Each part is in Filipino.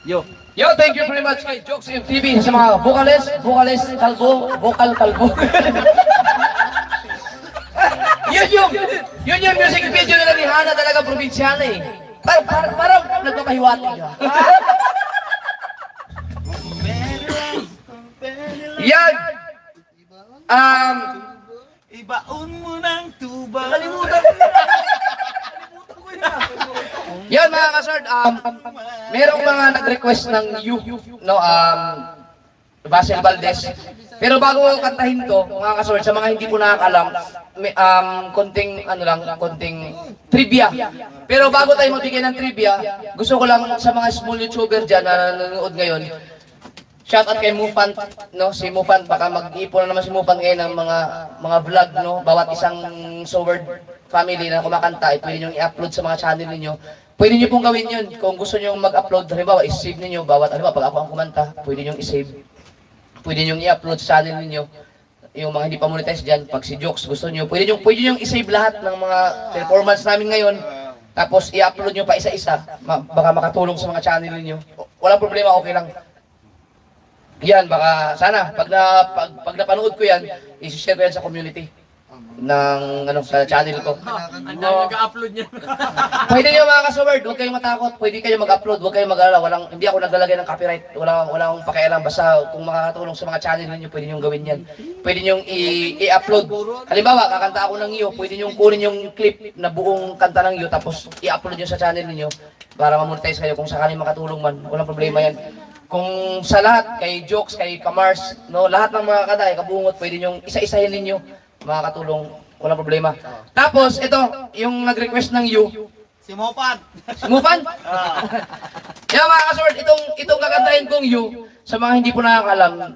Yo. Yo, thank you very much kay Jokes MTV sa mga vocalist, kalbo. Yun yung music video nila ni Hana, talaga probinsyana eh. Parang nagpapahiwati. Yan! Ibaon mo ng tuba. Kalimutan ko yun. Yan mga kasard, merong mga nag-request ng no, Basil Valdez. Pero bago ko kantahin to, mga kasord, sa mga hindi po nakakalam, konting trivia. Pero bago tayo magbigay ng trivia, gusto ko lang sa mga small YouTuber dyan na nanonood ngayon, shout out kay Mufan, no? Si Mufan, baka mag-ipon na naman si Mufan ngayon ng mga vlog, no? Bawat isang Soward family na kumakanta, pwede nyo i-upload sa mga channel niyo. Pwede nyo pong gawin yun. Kung gusto nyo mag-upload, halimbawa, i-save niyo bawat, halimbawa, pag ako ang kumanta, pwede nyo i-save. Pwede nyo i-upload sa channel niyo. Yung mga hindi pa monetize dyan, pag si Jokes gusto nyo, pwede nyo i-save lahat ng mga performance namin ngayon. Tapos i-upload nyo pa isa-isa. Baka makatulong sa mga channel niyo. Walang problema, okay lang. Yan, baka sana pag napanood ko yan, i-share ko yan sa community ng sa channel ko. Ang nag-upload niya. Pwede niyo mga kasaward, huwag kayong matakot. Pwede kayo mag-upload, huwag kayong mag-alala. Hindi ako naglalagay ng copyright. Wala akong pakialam. Basta kung makakatulong sa mga channel niyo, pwede niyo gawin yan. Pwede niyo i-upload. Halimbawa, kakanta ako ng iyo, pwede niyo kunin yung clip na buong kanta ng iyo, tapos i-upload niyo sa channel niyo para ma-monetize kayo kung sakaling makatulong man. Walang problema yan. Kung sa lahat, kay Jokes, kay Kamars, no, lahat ng mga kanta, kabungot, pwede nyo isa-isahin ninyo, makakatulong, walang problema. Tapos, ito, yung nag-request ng you. Si Mofan. Si Mufan? Yan mga kasword, itong kakantahin kong you, sa mga hindi po nakakalam,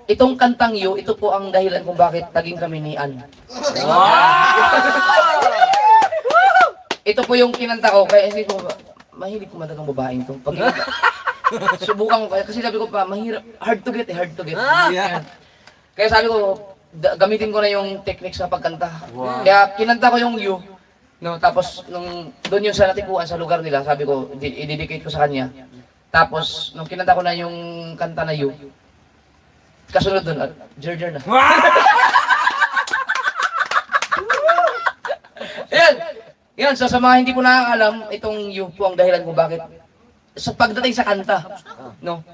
itong kantang you, ito po ang dahilan kung bakit naging kami ni Ann. Ito po yung kinanta ko, kaya hindi po, mahilig kumanta ng babaeng to. Subukan ko kasi sabi ko pa, mahirap, hard to get. Yeah. Kaya sabi ko, gamitin ko na yung technique sa pagkanta. Wow. Kaya kinanta ko yung you, no, tapos nung doon yung sa natikuan sa lugar nila, sabi ko, i-dedicate ko sa kanya. Tapos nung kinanta ko na yung kanta na you, kasunod doon, Jer na. Yan, so sa mga hindi po nakakalam, itong you po ang dahilan kung bakit sa pagdating sa kanta, no?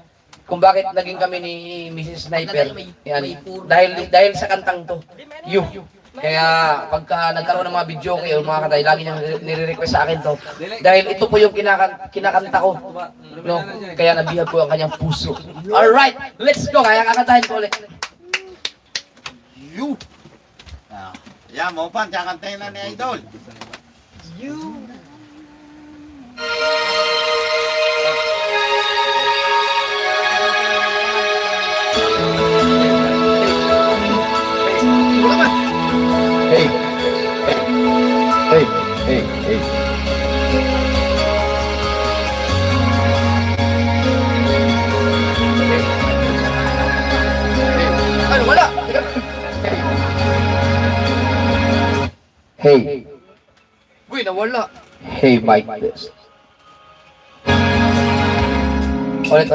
Kung bakit naging kami ni Mrs. Sniper, yan, dahil sa kantang to, you. Kaya pagka nagkaroon ng mga video kayo, mga katay, lagi niyang nire-request sa akin to. Dahil ito po yung kinakanta ko, no? Kaya nabihag ko ang kanyang puso. Alright, let's go, kaya kakantahin ko ulit. You. Yan, Mofan, kakantahin na ni Idol. You. Hey. Ano, wala? Hey. Uy, nawala. Hey, Mike, this. Ulit.